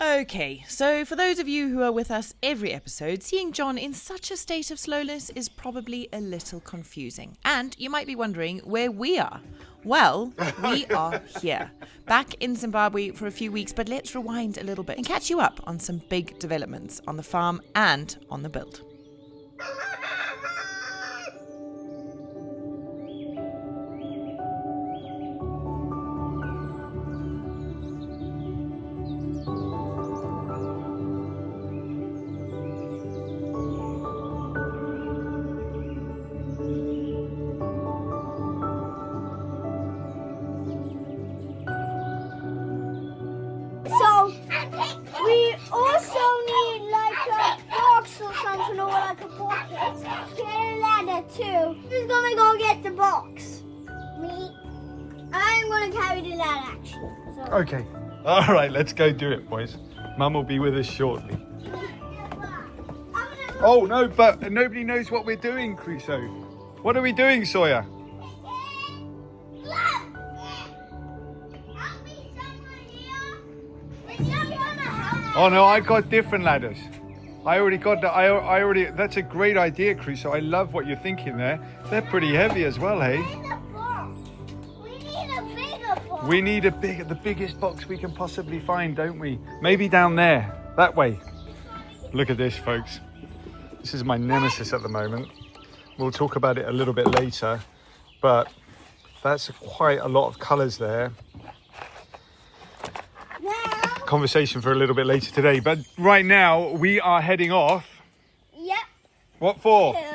Okay, so for those of you who are with us every episode, seeing John in such a state of slowness is probably a little confusing. And you might be wondering where we are. Well, we are here, back in Zimbabwe for a few weeks, but let's rewind a little bit and catch you up on some big developments on the farm and on the build. We also need like a box or something, or like a bucket. Get a ladder too. Who's gonna go get the box? Me. I'm gonna carry the ladder actually. So. Okay. All right, let's go do it, boys. Mum will be with us shortly. Oh no, but nobody knows what we're doing, Crusoe. What are we doing, Sawyer? Oh no, I got different ladders. I already got that. That's a great idea, Crusoe. I love what you're thinking there. They're pretty heavy as well, hey? We need a bigger box. We need the biggest box we can possibly find, don't we? Maybe down there, that way. Look at this, folks. This is my nemesis at the moment. We'll talk about it a little bit later, but that's quite a lot of colours there. Conversation for a little bit later today, but right now we are heading off. Yep. What for? Plum.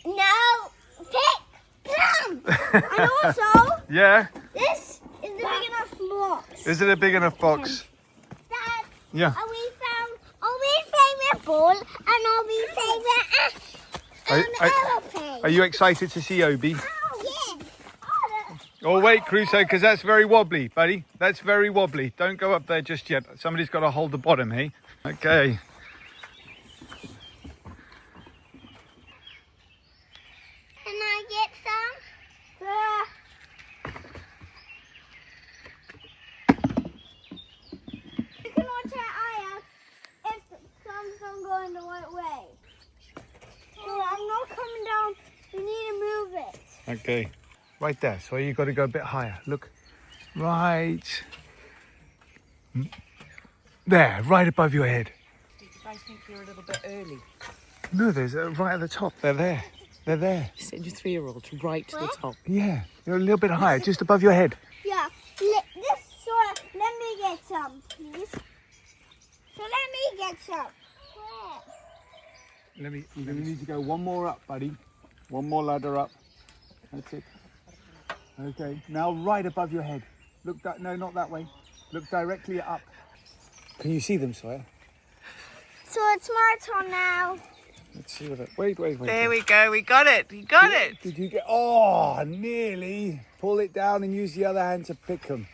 No, pick plum. And also, Yeah. this is the big enough box. Is it a big enough box? Dad. Yeah. And we found our favorite ball and our favorite aeroplane. Are you excited to see Obi? Oh, yeah. Oh wait, Crusoe, because that's very wobbly, buddy. That's very wobbly. Don't go up there just yet. Somebody's got to hold the bottom, hey? Okay. Can I get some? You can watch our eye out if the plums don't go in the right way. So I'm not coming down. We need to move it. Okay. Right there. So you got to go a bit higher. Look. Right. There, right above your head. Did you guys think you were a little bit early? No, there's right at the top. They're there. They're there. You send your 3-year-old right to the top. Yeah. They're a little bit higher, just above your head. Yeah. Let me get some, please. So let me get some. Let me need to go one more up, buddy. One more ladder up. That's it. Okay. Now right above your head. Look that. No, not that way. Look directly up. Can you see them, Sawyer? So it's my turn now. Let's see what. Wait. There we go. We got it. You got it. Did you get? Oh, nearly. Pull it down and use the other hand to pick them.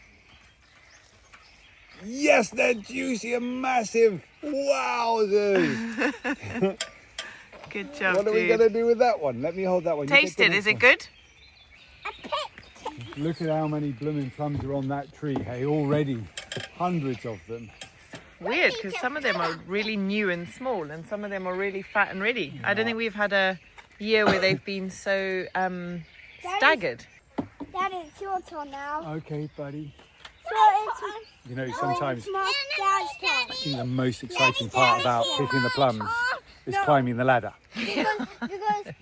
Yes, they're juicy and massive. Wowzers. Good job, What are we going to do with that one? Let me hold that one. You Taste take it. the Is next it good? I picked. Look at how many blooming plums are on that tree, hey, already. Hundreds of them. Weird, because some of them are really new and small, and some of them are really fat and ready. I don't think we've had a year where they've been so staggered. Daddy, it's your turn now. Okay, buddy. So You know, sometimes it's my dad's I think the most exciting part about picking the plums is climbing the ladder. Because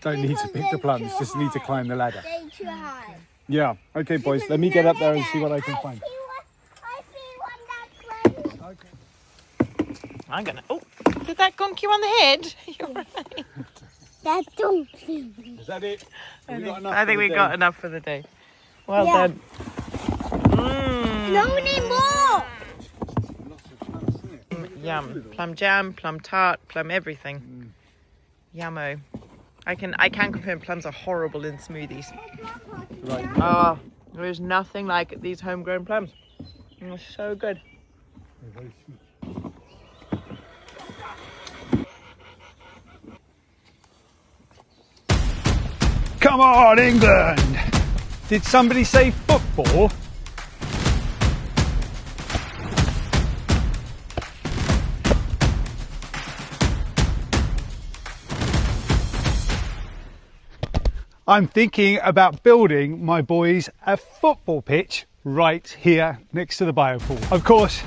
Don't need to pick the they're plums, too just need to high. climb the ladder. They're too high. Yeah, okay boys, Because let me get no, up there and no, see what I can find. I see one that's ready. Okay. I'm gonna. Oh, did that gonk you on the head? You're right. That don't. Is that it? Have we got enough I think for the we day? got enough for the day. Well Yeah. done. Mm. No, we need more. Lots of plums, isn't it? Yum. Plum jam, plum tart, plum everything. Yummo. I can confirm plums are horrible in smoothies. Right. Oh, there's nothing like these homegrown plums. They're so good. They're very sweet. Come on, England! Did somebody say football? I'm thinking about building my boys a football pitch right here next to the biopool. Of course,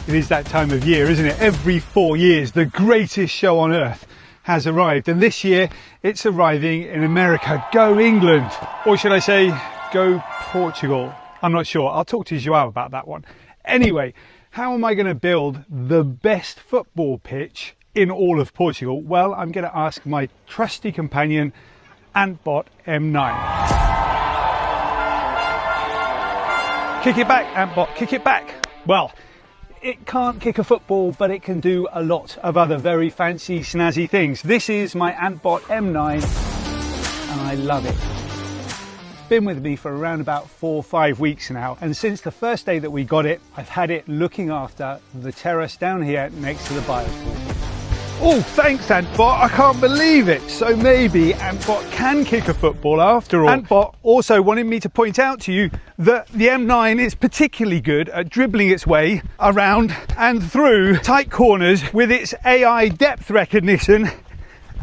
it is that time of year, isn't it? Every 4 years, the greatest show on earth has arrived, and this year it's arriving in America. Go England, or should I say go Portugal? I'm not sure. I'll talk to Joao about that one. Anyway, how am I going to build the best football pitch in all of Portugal? Well, I'm going to ask my trusty companion Antbot M9. Kick it back, Antbot, kick it back. Well, it can't kick a football, but it can do a lot of other very fancy, snazzy things. This is my Antbot M9, and I love it. It's been with me for around about 4 or 5 weeks now, and since the first day that we got it, I've had it looking after the terrace down here next to the biopool. Oh, thanks, Antbot. I can't believe it. So maybe Antbot can kick a football after all. Antbot also wanted me to point out to you that the M9 is particularly good at dribbling its way around and through tight corners with its AI depth recognition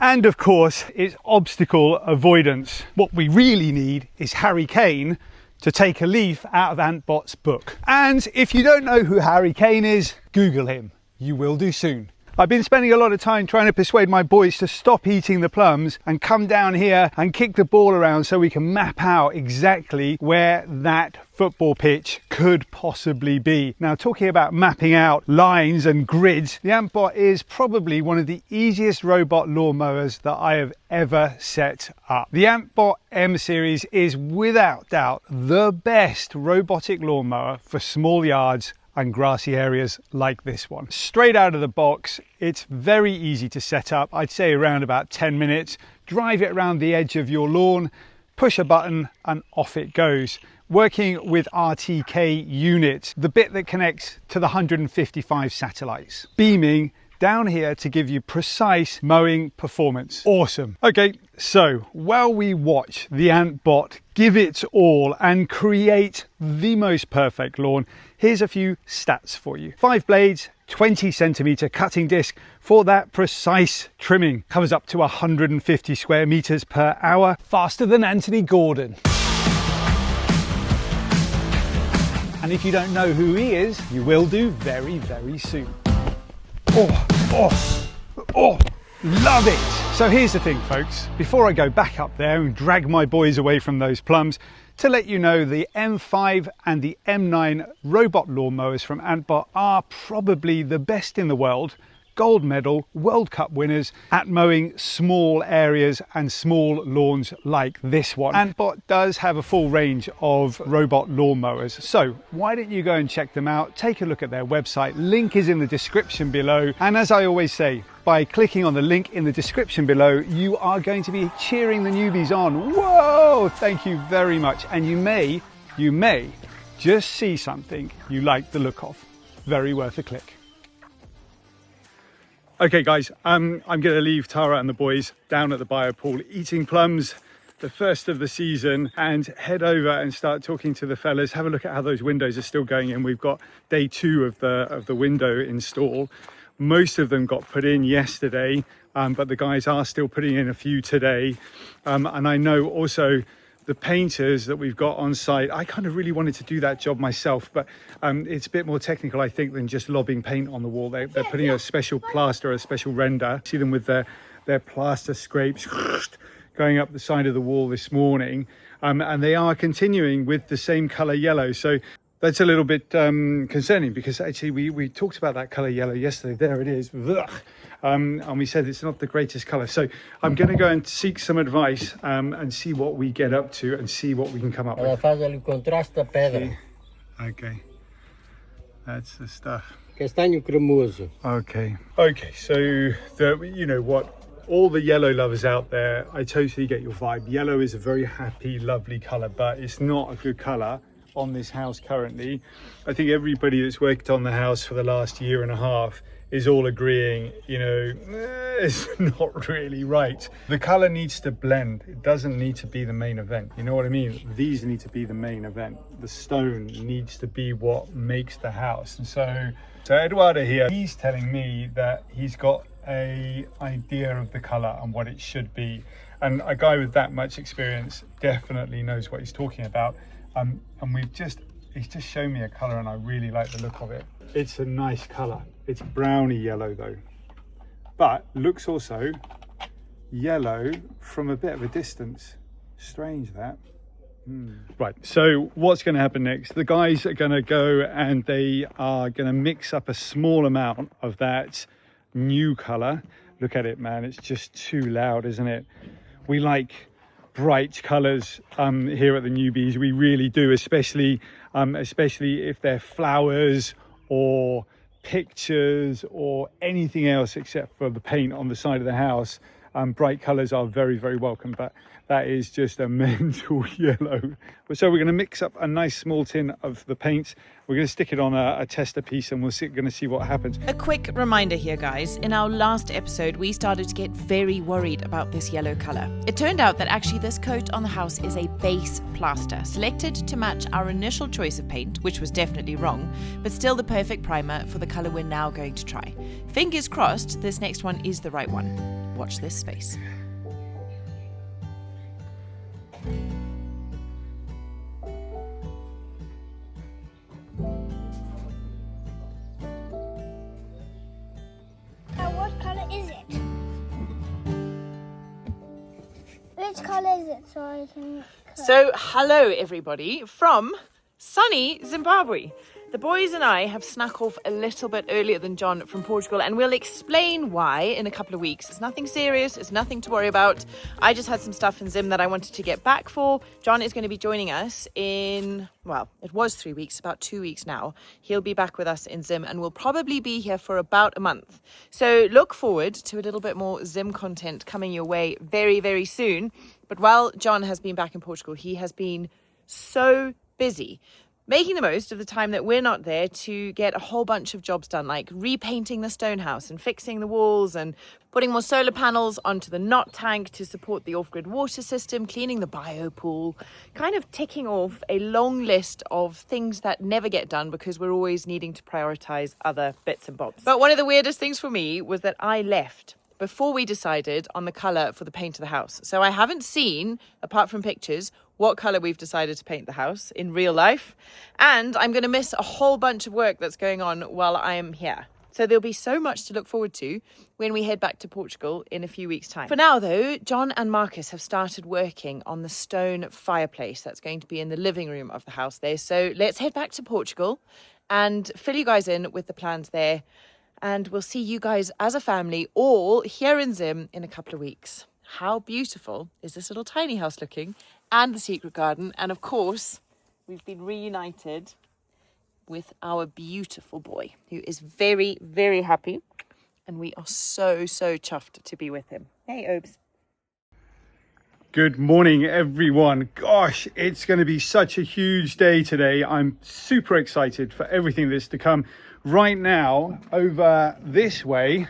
and, of course, its obstacle avoidance. What we really need is Harry Kane to take a leaf out of Antbot's book. And if you don't know who Harry Kane is, Google him. You will do soon. I've been spending a lot of time trying to persuade my boys to stop eating the plums and come down here and kick the ball around so we can map out exactly where that football pitch could possibly be. Now, talking about mapping out lines and grids, the Antbot is probably one of the easiest robot lawnmowers that I have ever set up. The Antbot M series is without doubt the best robotic lawnmower for small yards and grassy areas like this one. Straight out of the box, it's very easy to set up. I'd say around about 10 minutes. Drive it around the edge of your lawn, push a button and off it goes. Working with RTK units, the bit that connects to the 155 satellites. Beaming down here to give you precise mowing performance. Awesome. Okay, so while we watch the Antbot give it all and create the most perfect lawn, here's a few stats for you. 5 blades, 20 centimeter cutting disc for that precise trimming. Covers up to 150 square meters per hour, faster than Anthony Gordon. And if you don't know who he is, you will do very, very soon. Oh, love it. So here's the thing, folks. Before I go back up there and drag my boys away from those plums, to let you know the M5 and the M9 robot lawnmowers from Antbot are probably the best in the world. Gold medal World Cup winners at mowing small areas and small lawns like this one. Antbot does have a full range of robot lawnmowers, so why don't you go and check them out, take a look at their website, link is in the description below, and as I always say, by clicking on the link in the description below, you are going to be cheering the newbies on. Whoa, thank you very much. And you may just see something you like the look of. Very worth a click. Okay guys, I'm going to leave Tara and the boys down at the biopool eating plums, the first of the season, and head over and start talking to the fellas. Have a look at how those windows are still going in. We've got day 2 of the window install. Most of them got put in yesterday, but the guys are still putting in a few today. And I know also the painters that we've got on site, I kind of really wanted to do that job myself, but it's a bit more technical, I think, than just lobbing paint on the wall. They're putting a special plaster, a special render. See them with their plaster scrapes going up the side of the wall this morning, and they are continuing with the same color yellow. So that's a little bit concerning, because actually we talked about that color yellow yesterday. There it is. And we said it's not the greatest color. So I'm going to go and seek some advice and see what we get up to and see what we can come up with. Okay, that's the stuff. Castanho cremoso. Okay, so you know what, all the yellow lovers out there, I totally get your vibe. Yellow is a very happy, lovely color, but it's not a good color on this house currently. I think everybody that's worked on the house for the last year and a half is all agreeing, you know, it's not really right. The color needs to blend. It doesn't need to be the main event. You know what I mean? These need to be the main event. The stone needs to be what makes the house. And so Eduardo here, he's telling me that he's got a idea of the color and what it should be. And a guy with that much experience definitely knows what he's talking about. And he's just shown me a color and I really like the look of it. It's a nice color. It's browny yellow though, but looks also yellow from a bit of a distance. Strange that. Right, so what's going to happen next? The guys are going to go and they are going to mix up a small amount of that new color. Look at it, man, it's just too loud, isn't it? We like bright colors here at the Newbys. We really do, especially if they're flowers or pictures or anything else except for the paint on the side of the house. Bright colors are very, very welcome, but that is just a mental yellow. So we're going to mix up a nice small tin of the paint. We're going to stick it on a tester piece and we're going to see what happens. A quick reminder here, guys. In our last episode, we started to get very worried about this yellow colour. It turned out that actually this coat on the house is a base plaster, selected to match our initial choice of paint, which was definitely wrong, but still the perfect primer for the colour we're now going to try. Fingers crossed, this next one is the right one. Watch this space. What colour is it? Which colour is it? So I can. So, hello everybody from sunny Zimbabwe. The boys and I have snuck off a little bit earlier than John from Portugal, and we'll explain why in a couple of weeks. It's nothing serious, it's nothing to worry about. I just had some stuff in Zim that I wanted to get back for. John is going to be joining us in, well, it was 3 weeks, about 2 weeks now. He'll be back with us in Zim and will probably be here for about a month. So look forward to a little bit more Zim content coming your way very, very soon. But while John has been back in Portugal, he has been so busy making the most of the time that we're not there to get a whole bunch of jobs done, like repainting the stone house and fixing the walls and putting more solar panels onto the knot tank to support the off-grid water system, cleaning the bio pool, kind of ticking off a long list of things that never get done because we're always needing to prioritize other bits and bobs. But one of the weirdest things for me was that I left before we decided on the colour for the paint of the house. So I haven't seen, apart from pictures, what colour we've decided to paint the house in real life. And I'm going to miss a whole bunch of work that's going on while I am here. So there'll be so much to look forward to when we head back to Portugal in a few weeks' time. For now, though, John and Marcus have started working on the stone fireplace that's going to be in the living room of the house there. So let's head back to Portugal and fill you guys in with the plans there. And we'll see you guys as a family all here in Zim in a couple of weeks. How beautiful is this little tiny house looking, and the secret garden. And of course, we've been reunited with our beautiful boy, who is very, very happy. And we are so, so chuffed to be with him. Hey, Obes. Good morning, everyone. Gosh, it's going to be such a huge day today. I'm super excited for everything that's to come. Right now, over this way,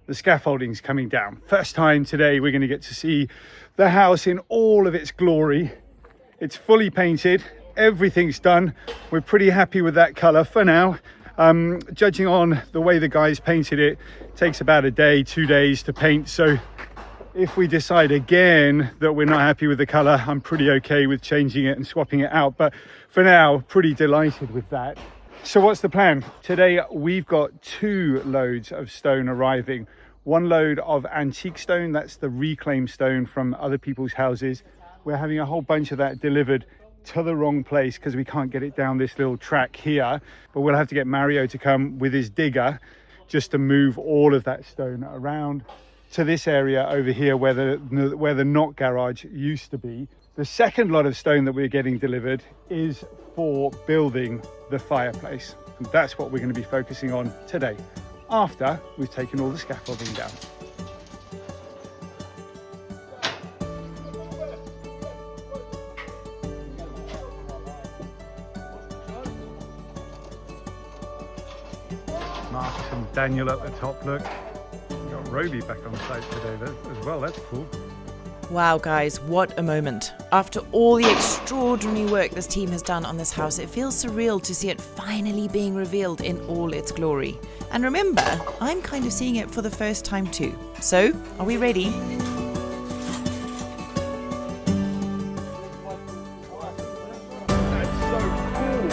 the scaffolding's coming down. First time today we're going to get to see the house in all of its glory. It's fully painted, everything's done. We're pretty happy with that colour for now. Judging on the way the guys painted it, takes about a day, 2 days to paint. So If we decide again that we're not happy with the color, I'm pretty okay with changing it and swapping it out. But for now, pretty delighted with that. So what's the plan? Today, we've got 2 loads of stone arriving. 1 load of antique stone, that's the reclaimed stone from other people's houses. We're having a whole bunch of that delivered to the wrong place because we can't get it down this little track here. But we'll have to get Mario to come with his digger just to move all of that stone around to this area over here where the not garage used to be. The second lot of stone that we're getting delivered is for building the fireplace. And that's what we're going to be focusing on today, after we've taken all the scaffolding down. Marcus and Daniel at the top, look. Got Roby back on site today as well, that's cool. Wow, guys, what a moment. After all the extraordinary work this team has done on this house, it feels surreal to see it finally being revealed in all its glory. And remember, I'm kind of seeing it for the first time too. So, are we ready? That's so cool.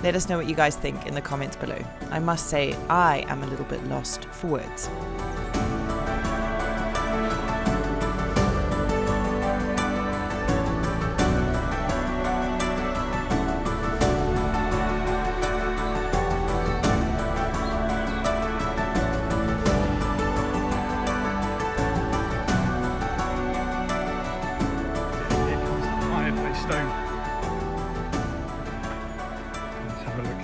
Let us know what you guys think in the comments below. I must say, I am a little bit lost for words. Stone. Let's have a look.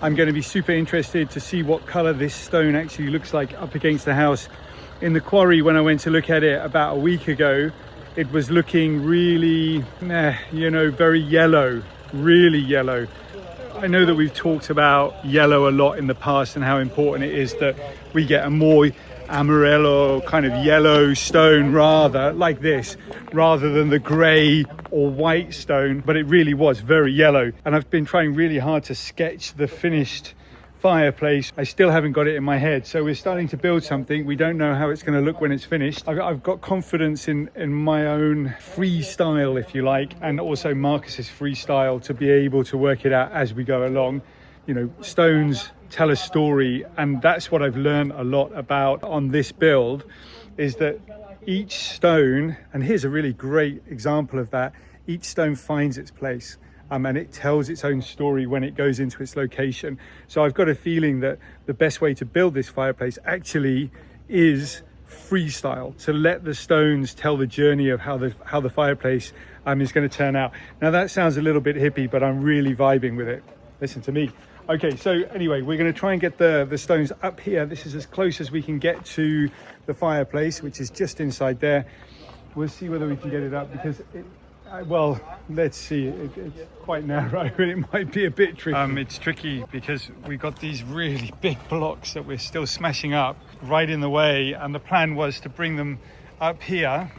I'm going to be super interested to see what color this stone actually looks like up against the house. In the quarry, when I went to look at it about a week ago, it was looking really, very yellow, really yellow. I know that we've talked about yellow a lot in the past and how important it is that we get a more amarillo kind of yellow stone rather like this, rather than the grey or white stone, but it really was very yellow. And I've been trying really hard to sketch the finished fireplace. I still haven't got it in my head, so we're starting to build something. We don't know how it's going to look when it's finished. I've got confidence in my own freestyle, if you like, and also Marcus's freestyle to be able to work it out as we go along. You know, stones tell a story, and that's what I've learned a lot about on this build, is that each stone, and here's a really great example of that, each stone finds its place. And it tells its own story when it goes into its location. So I've got a feeling that the best way to build this fireplace actually is freestyle, to let the stones tell the journey of how the fireplace is going to turn out. Now that sounds a little bit hippie, but I'm really vibing with it. Listen to me. Okay, so anyway, we're going to try and get the stones up here. This is as close as we can get to the fireplace, which is just inside there. We'll see whether we can get it up, because well, let's see, it's quite narrow and it might be a bit tricky. It's tricky because we've got these really big blocks that we're still smashing up right in the way, and the plan was to bring them up here,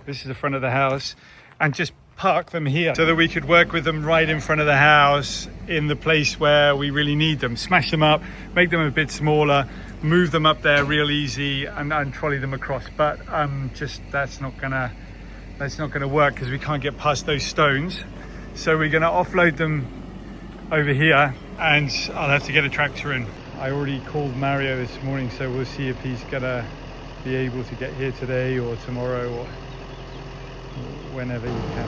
this is the front of the house, and just park them here so that we could work with them right in front of the house in the place where we really need them. Smash them up, make them a bit smaller, move them up there real easy, and trolley them across. But that's not gonna work because we can't get past those stones. So we're gonna offload them over here, and I'll have to get a tractor in. I already called Mario this morning, so we'll see if he's gonna be able to get here today or tomorrow or whenever he can.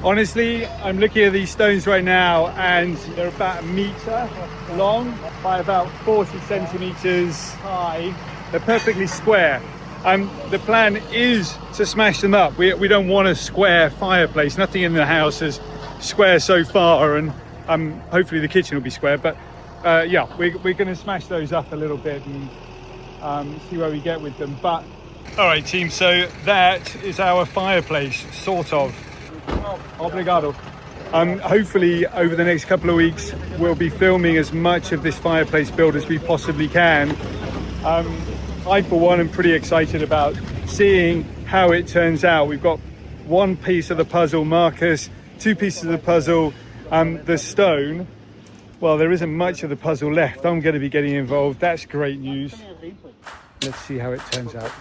Honestly, I'm looking at these stones right now and they're about 1 meter long by about 40 centimeters high. They're perfectly square. The plan is to smash them up. We don't want a square fireplace. Nothing in the house is square so far, and hopefully the kitchen will be square. But yeah, we're going to smash those up a little bit and see where we get with them. But all right, team. So that is our fireplace, sort of. Obrigado. Hopefully over the next couple of weeks we'll be filming as much of this fireplace build as we possibly can. I for one am pretty excited about seeing how it turns out. We've got one piece of the puzzle, Marcus, two pieces of the puzzle, the stone. Well, there isn't much of the puzzle left. I'm going to be getting involved. That's great news. Let's see how it turns out.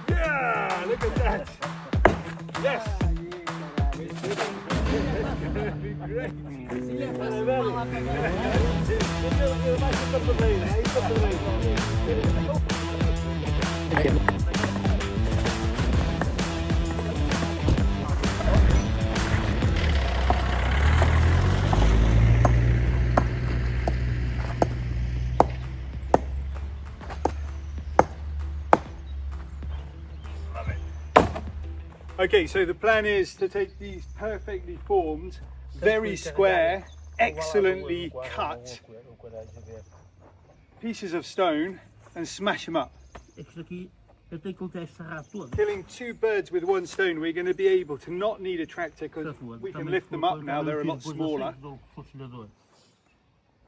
Yeah, look at that. Yes. Okay, so the plan is to take these perfectly formed, very square, excellently cut pieces of stone and smash them up. Killing two birds with one stone. We're going to be able to not need a tractor because we can lift them up now. They're a lot smaller.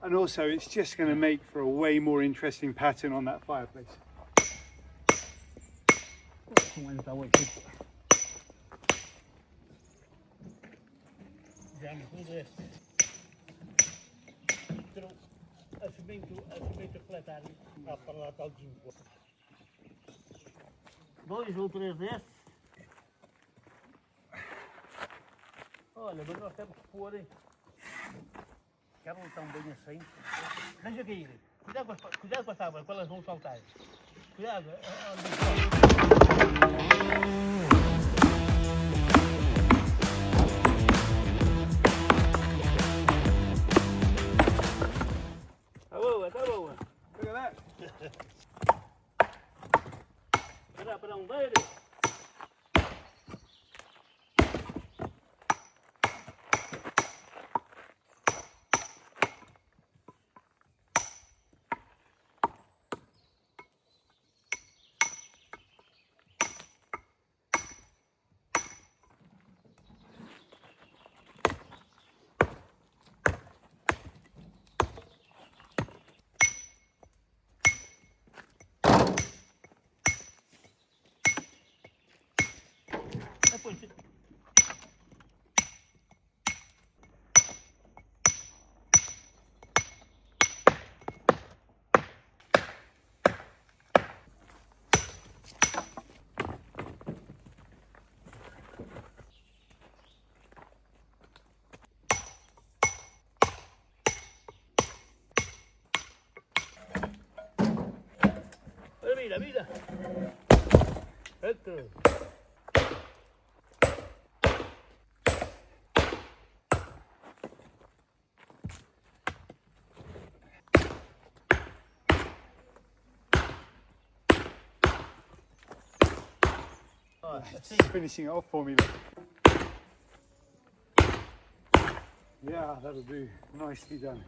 And also it's just going to make for a way more interesting pattern on that fireplace. Dois ou três desses. Olha, mas nós temos que pôr, hein? Que elas não estão bem assim. Deixa cair. Cuidado com as tábuas, para elas vão saltar. Cuidado. Tá boa. Look at that. Para um deles. Mira. Esto. It's finishing it off for me. Look. Yeah, that'll do. Nicely done.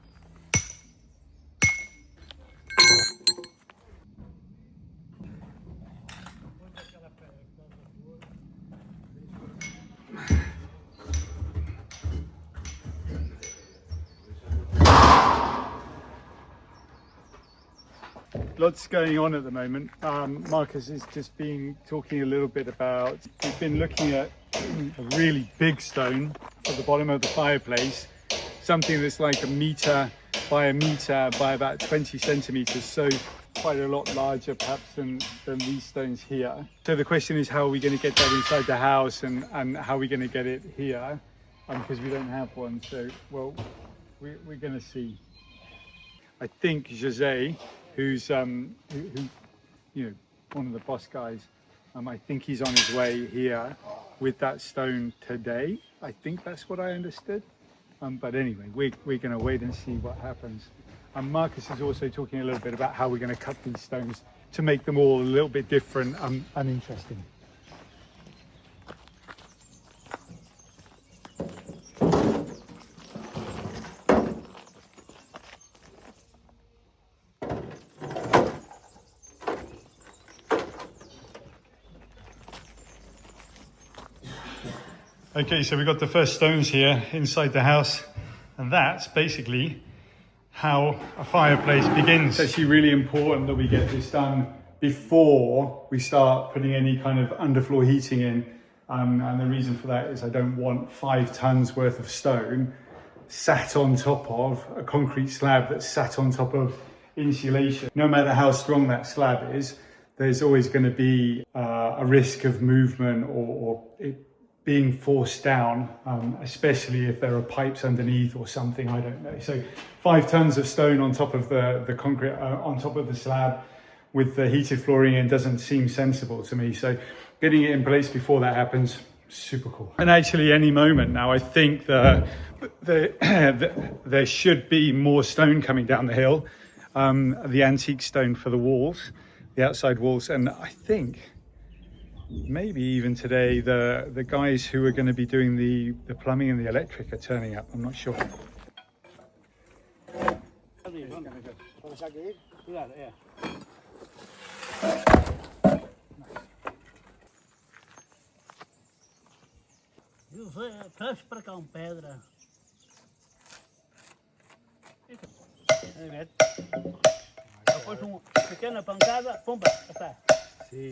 Lots going on at the moment. Marcus has just been talking a little bit about, we've been looking at a really big stone at the bottom of the fireplace, something that's like 1 meter by 1 meter by about 20 centimeters, so quite a lot larger perhaps than these stones here. So the question is, how are we going to get that inside the house, and how are we going to get it here, because we don't have one. So, well, we're going to see. I think Jose, who's who you know, one of the boss guys, I think he's on his way here with that stone today. I think that's what I understood. But anyway, we're going to wait and see what happens. And Marcus is also talking a little bit about how we're going to cut these stones to make them all a little bit different and interesting. Okay, so we've got the first stones here inside the house, and that's basically how a fireplace begins. It's actually really important that we get this done before we start putting any kind of underfloor heating in. And the reason for that is I don't want 5 tons worth of stone sat on top of a concrete slab that's sat on top of insulation. No matter how strong that slab is, there's always going to be a risk of movement or it being forced down, especially if there are pipes underneath or something, I don't know. So 5 tons of stone on top of the concrete, on top of the slab with the heated flooring in doesn't seem sensible to me. So getting it in place before that happens, super cool. And actually any moment now, I think there should be more stone coming down the hill, the antique stone for the walls, the outside walls. And I think maybe even today the guys who are going to be doing the plumbing and the electric are turning up. I'm not sure. Traz para cá pedra. Depois pequena pancada, pumba, está. Sim.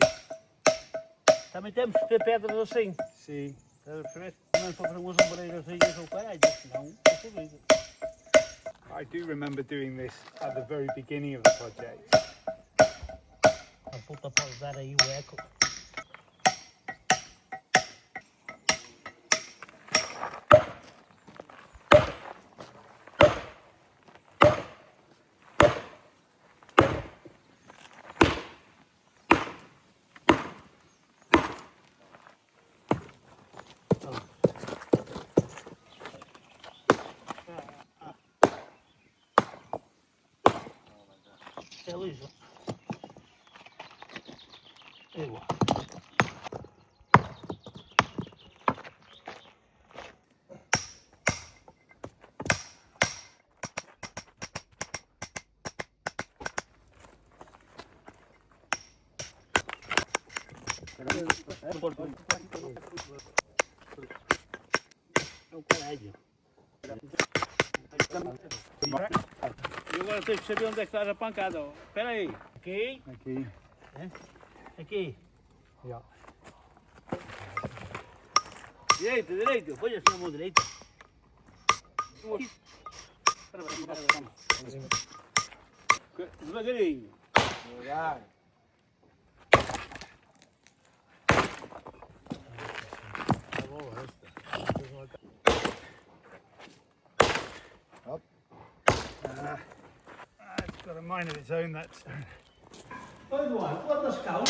Também temos que ter pedras assim. Sim. Não para fazer umas ombreiras assim, ou caralho, senão é fodido. I do remember doing this at the very beginning of the project. A puta pode dar aí o eco. É liso. É igual. É o caralho. E agora tens que saber onde é que está a pancada. Espera aí. Aqui. Aqui. Aqui. Yeah. Direito. Põe assim a mão direita. Devagarinho. Devagar. It's got a mind of its own, that stone. Oi, Eduardo, quantas calmas?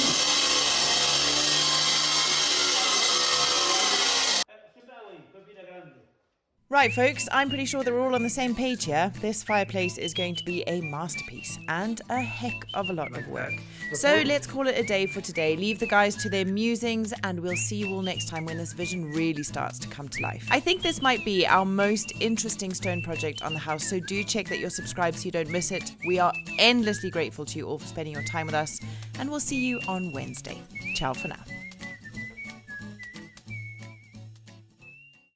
Sempre ali, Campina Grande. Right, folks, I'm pretty sure they're all on the same page here. This fireplace is going to be a masterpiece and a heck of a lot of work. So let's call it a day for today. Leave the guys to their musings and we'll see you all next time when this vision really starts to come to life. I think this might be our most interesting stone project on the house, so do check that you're subscribed so you don't miss it. We are endlessly grateful to you all for spending your time with us, and we'll see you on Wednesday. Ciao for now.